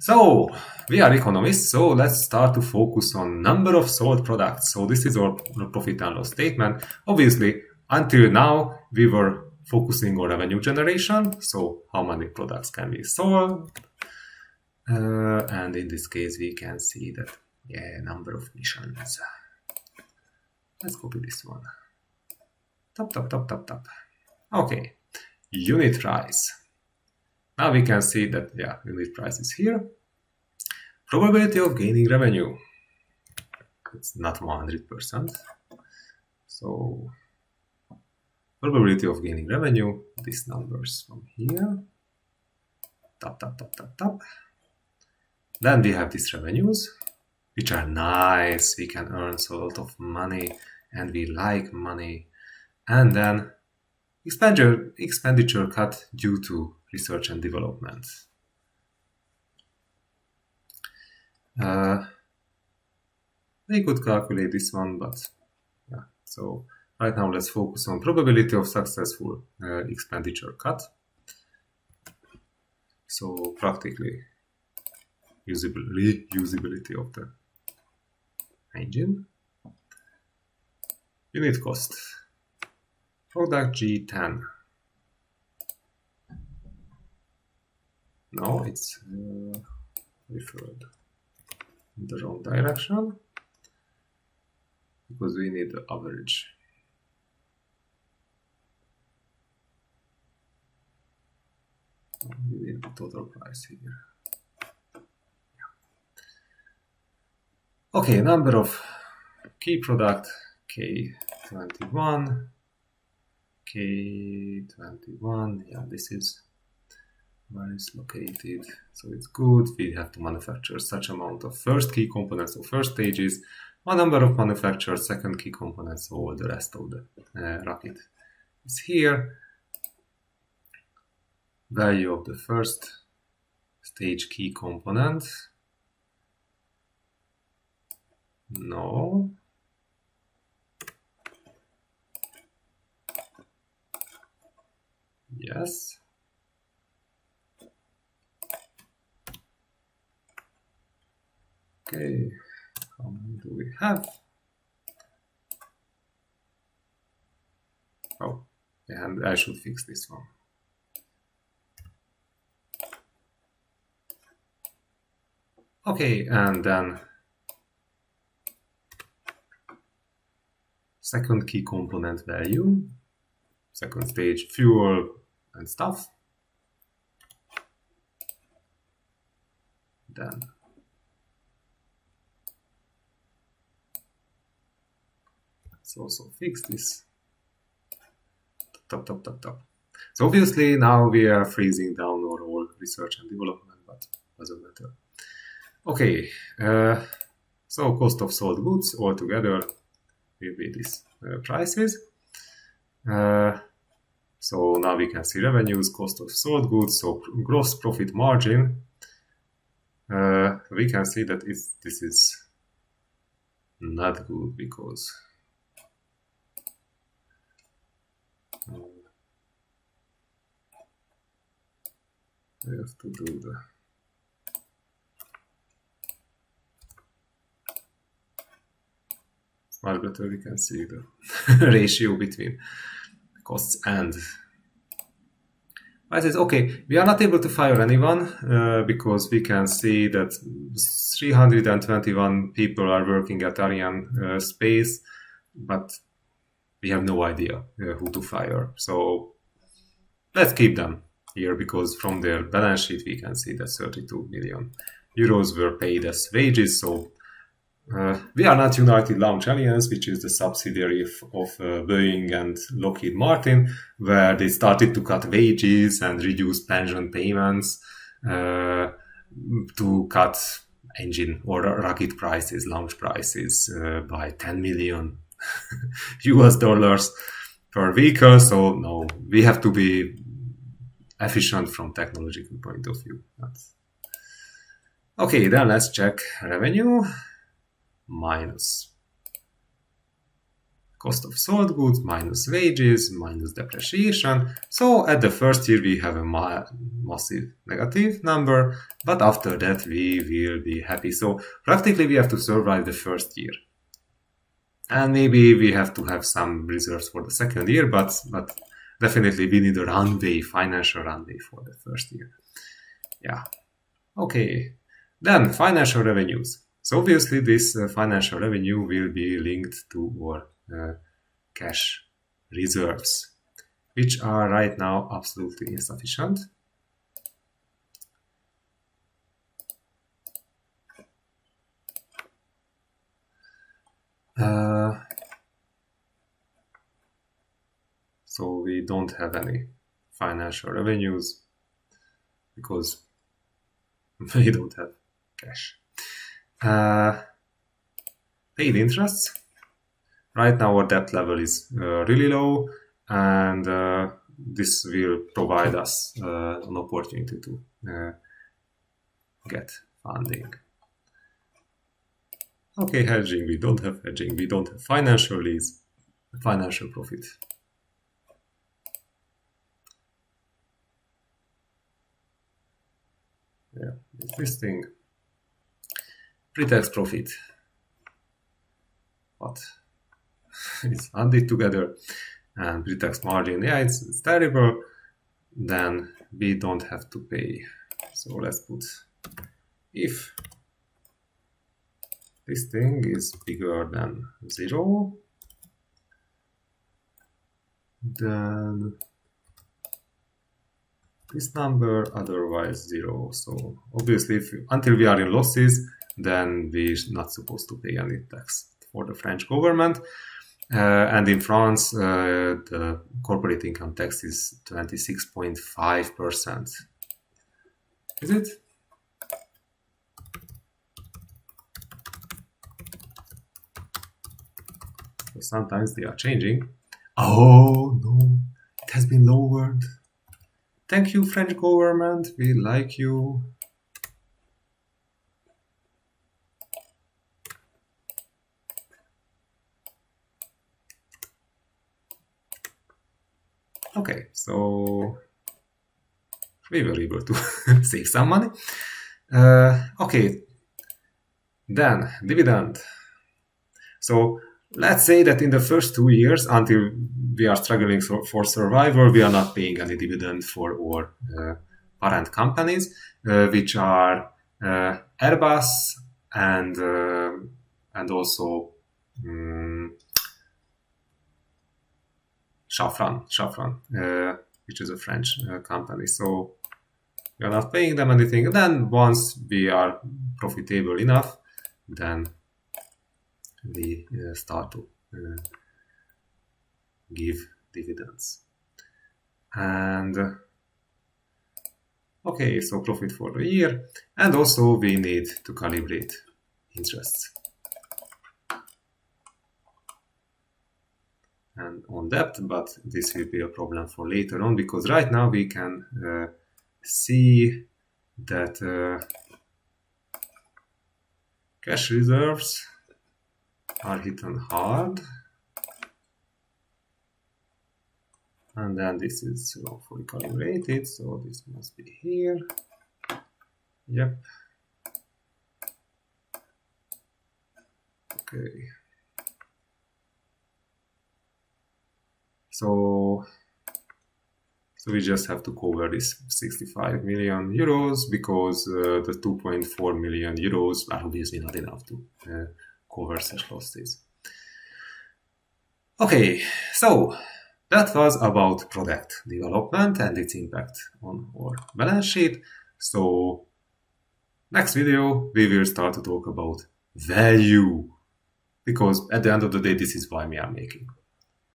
So we are economists, so let's start to focus on number of sold products. So this is our profit and loss statement. Obviously, until now, we were focusing on revenue generation. So how many products can we sold? And in this case, we can see that, number of missions. Let's copy this one. Top. Okay, unit price. Now we can see that, unit price is here. Probability of gaining revenue. It's not 100%. So probability of gaining revenue, these numbers from here. Top. Then we have these revenues, which are nice. We can earn so a lot of money, and we like money. And then expenditure cut due to research and development. We could calculate this one, but so right now let's focus on probability of successful expenditure cut. So practically reusability of the engine. Unit cost. Product G10. No, it's referred in the wrong direction because we need the average. We need the total price here. Okay, number of key product K21. K21, this is where it's located, so it's good. We have to manufacture such amount of first key components, so first stages, one number of manufactured second key components, so all the rest of the rocket is here. Value of the first stage key component. No. Yes. Okay, how many do we have? Oh, and I should fix this one. Okay, and then second key component value, second stage fuel and stuff. Then let's also fix this. Top. So obviously now we are freezing down our whole research and development, but doesn't matter. Okay, so cost of sold goods altogether will be these prices. So now we can see revenues, cost of sold goods, so gross profit margin. We can see that this is not good because we have to do the much better. We can see the ratio between costs and prices. Okay, we are not able to fire anyone because we can see that 321 people are working at Ariane Space, but we have no idea who to fire. So let's keep them here because from their balance sheet we can see that 32 million euros were paid as wages. So we are not United Launch Alliance, which is the subsidiary of Boeing and Lockheed Martin, where they started to cut wages and reduce pension payments to cut engine or rocket prices, launch prices by 10 million US dollars per vehicle. So no, we have to be efficient from technological point of view. Okay, then let's check revenue minus cost of sold goods minus wages minus depreciation. So at the first year we have a massive negative number, but after that we will be happy. So practically we have to survive the first year. And maybe we have to have some reserves for the second year, but definitely we need a runway, financial runway for the first year. Yeah. Okay. Then financial revenues. So obviously this financial revenue will be linked to our cash reserves, which are right now absolutely insufficient. So we don't have any financial revenues because we don't have cash. Paid interests. Right now our debt level is really low, and this will provide us an opportunity to get funding. Okay, hedging, we don't have hedging, we don't have financial lease, financial profit. Yeah, it's this thing. Pre-tax profit. What? It's added together. And pre-tax margin, yeah, it's terrible. Then we don't have to pay. So let's put if this thing is bigger than 0, then this number, otherwise 0. So obviously until we are in losses, then we're not supposed to pay any tax for the French government. And in France, the corporate income tax is 26.5%. Is it? So sometimes they are changing. Oh no, it has been lowered. Thank you, French government. We like you. Okay, so we were able to save some money. Okay, then dividend. So let's say that in the first 2 years, until we are struggling for survival, we are not paying any dividend for our parent companies, which are Airbus and also Safran, which is a French company. So we are not paying them anything. And then once we are profitable enough, then we start to give dividends. And okay, so profit for the year. And also we need to calibrate interests. And on debt, but this will be a problem for later on, because right now we can see that cash reserves are hit hard, and then this is fully calibrated, so this must be here. Yep. Okay. So we just have to cover this 65 million euros, because the 2.4 million euros are obviously not enough to cover such losses. Okay, so that was about product development and its impact on our balance sheet. So next video we will start to talk about value, because at the end of the day this is why we are making.